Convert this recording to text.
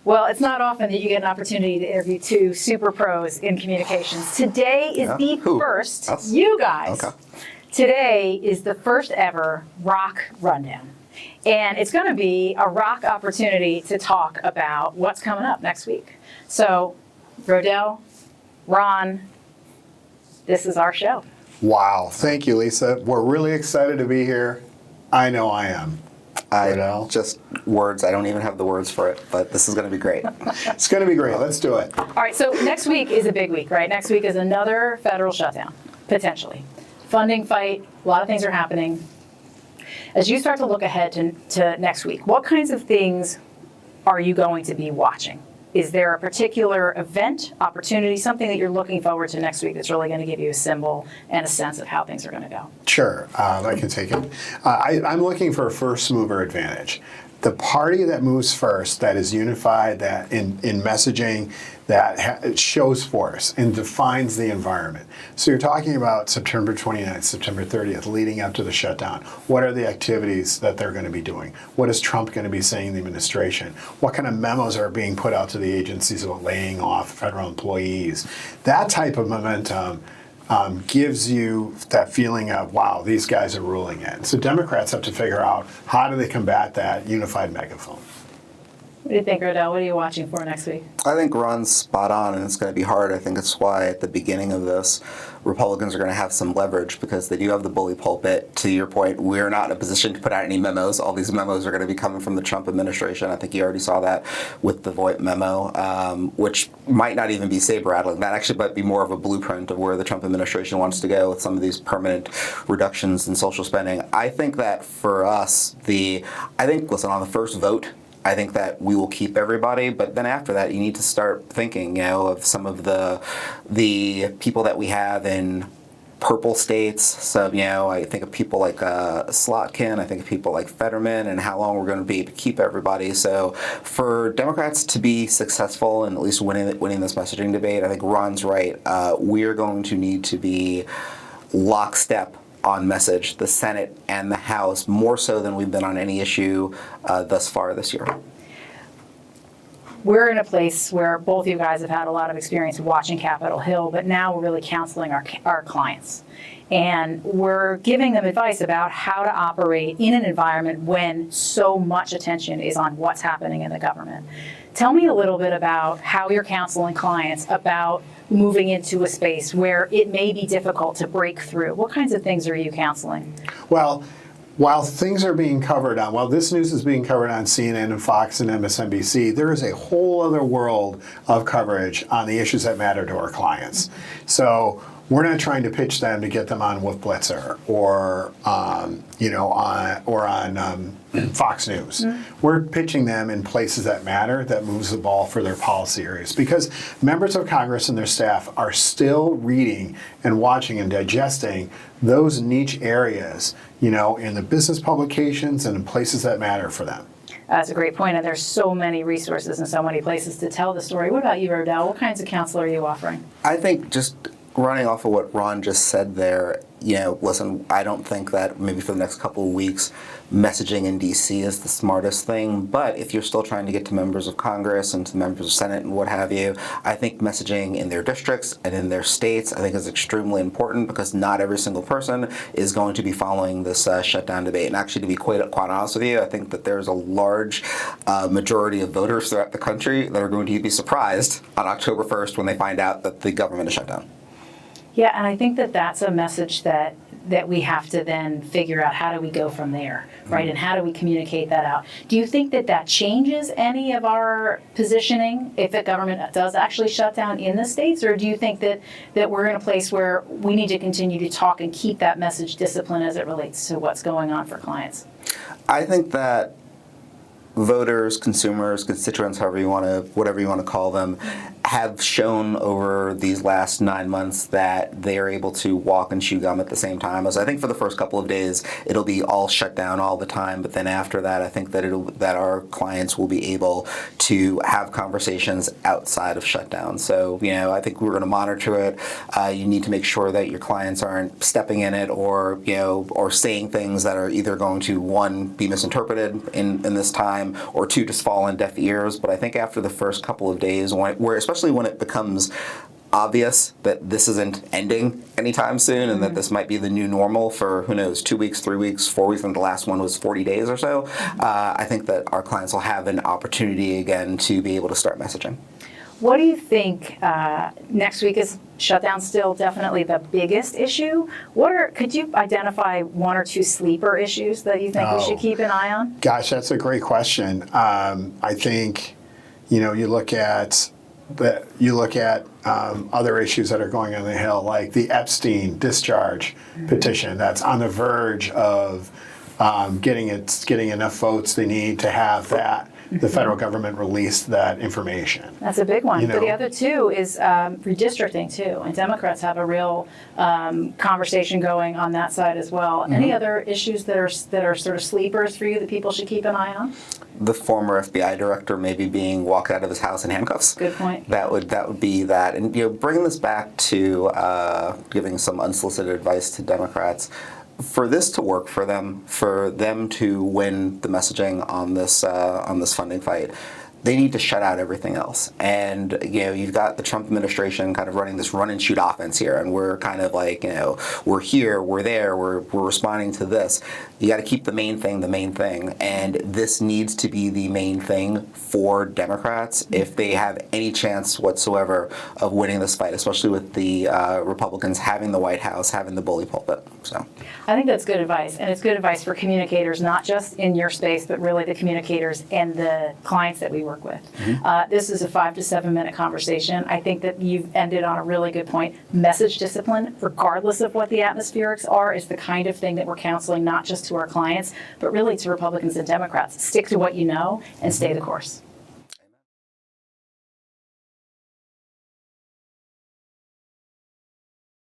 Well, it's not often that you get an opportunity to interview two super pros in communications. Today is the first, you guys, today is the first ever ROKK Rundown. And it's going to be a ROKK opportunity to talk about what's coming up next week. So, Rodell, Ron, this is our show. Wow. Thank you, Lisa. We're really excited to be here. I know I am. Just words. I don't even have the words for it, but this is going to be great. It's going to be great. Let's do it. All right, so next week is a big week, right? Next week is another federal shutdown, potentially. Funding fight, a lot of things are happening. As you start to look ahead to next week, what kinds of things are you going to be watching? Is there a particular event, opportunity, something that you're looking forward to next week that's really going to give you a symbol and a sense of how things are going to go? Sure, I can take it. I'm looking for a first mover advantage. The party that moves first, that is unified, that in messaging, that shows force and defines the environment. So you're talking about September 29th, September 30th, leading up to the shutdown. What are the activities that they're going to be doing? What is Trump going to be saying in the administration? What kind of memos are being put out to the agencies about laying off federal employees? That type of momentum gives you that feeling of, wow, these guys are ruling it. So Democrats have to figure out, how do they combat that unified megaphone? What do you think, Rodell? What are you watching for next week? I think Ron's spot on, and it's going to be hard. I think it's why at the beginning of this, Republicans are going to have some leverage because they do have the bully pulpit. To your point, we're not in a position to put out any memos. All these memos are going to be coming from the Trump administration. I think you already saw that with the Voight memo, which might not even be saber-rattling. That actually might be more of a blueprint of where the Trump administration wants to go with some of these permanent reductions in social spending. I think that for us, listen, on the first vote, I think that we will keep everybody, but then after that, you need to start thinking, of some of the people that we have in purple states. So, I think of people like Slotkin, I think of people like Fetterman, and how long we're going to be to keep everybody. So, for Democrats to be successful and at least winning this messaging debate, I think Ron's right. We're going to need to be lockstep on message, the Senate and the House, more so than we've been on any issue thus far this year. We're in a place where both you guys have had a lot of experience watching Capitol Hill, but now we're really counseling our clients. And we're giving them advice about how to operate in an environment when so much attention is on what's happening in the government. Tell me a little bit about how you're counseling clients about moving into a space where it may be difficult to break through. What kinds of things are you counseling? Well, while things are being covered on, while this news is being covered on CNN and Fox and MSNBC, there is a whole other world of coverage on the issues that matter to our clients. So we're not trying to pitch them to get them on Wolf Blitzer or on Fox News. We're pitching them in places that matter, that moves the ball for their policy areas. Because members of Congress and their staff are still reading and watching and digesting those niche areas, in the business publications and in places that matter for them. That's a great point, and there's so many resources and so many places to tell the story. What about you, Rodell? What kinds of counsel are you offering? I think just running off of what Ron just said there, listen, I don't think that maybe for the next couple of weeks, messaging in D.C. is the smartest thing. But if you're still trying to get to members of Congress and to members of Senate and what have you, I think messaging in their districts and in their states, I think is extremely important because not every single person is going to be following this shutdown debate. And actually, to be quite honest with you, I think that there's a large majority of voters throughout the country that are going to be surprised on October 1st when they find out that the government is shut down. Yeah, and I think that that's a message that we have to then figure out, how do we go from there, right? And how do we communicate that out? Do you think that changes any of our positioning if the government does actually shut down in the states? Or do you think that we're in a place where we need to continue to talk and keep that message discipline as it relates to what's going on for clients? I think that voters, consumers, constituents, whatever you want to call them, have shown over these last 9 months that they are able to walk and chew gum at the same time. So I think for the first couple of days, it'll be all shut down all the time. But then after that, I think that our clients will be able to have conversations outside of shutdown. So, I think we're going to monitor it. You need to make sure that your clients aren't stepping in it or saying things that are either going to, one, be misinterpreted in this time, or two, just fall on deaf ears. But I think after the first couple of days, especially when it becomes obvious that this isn't ending anytime soon and that this might be the new normal for, who knows, 2 weeks, 3 weeks, 4 weeks, and the last one was 40 days or so, I think that our clients will have an opportunity again to be able to start messaging. What do you think, next week is shutdown still definitely the biggest issue? Could you identify one or two sleeper issues that you think we should keep an eye on? Gosh, that's a great question. I think, you look at other issues that are going on the Hill, like the Epstein discharge petition that's on the verge of getting enough votes they need to have the federal government release that information. That's a big one. But the other two is redistricting too, and Democrats have a real conversation going on that side as well. Any other issues that are sort of sleepers for you that people should keep an eye on? The former FBI director maybe being walked out of his house in handcuffs. Good point. That would be that. And bringing this back to giving some unsolicited advice to Democrats, for this to work for them to win the messaging on this funding fight, they need to shut out everything else. And you've got the Trump administration kind of running this run and shoot offense here, and we're kind of like, we're here, we're there, we're responding to this. You got to keep the main thing, and this needs to be the main thing for Democrats if they have any chance whatsoever of winning this fight, especially with the Republicans having the White House, having the bully pulpit. So I think that's good advice, and it's good advice for communicators, not just in your space, but really the communicators and the clients that we work with. This is a 5 to 7 minute conversation. I think that you've ended on a really good point. Message discipline, regardless of what the atmospherics are, is the kind of thing that we're counseling not just to our clients, but really to Republicans and Democrats. Stick to what you know and stay the course.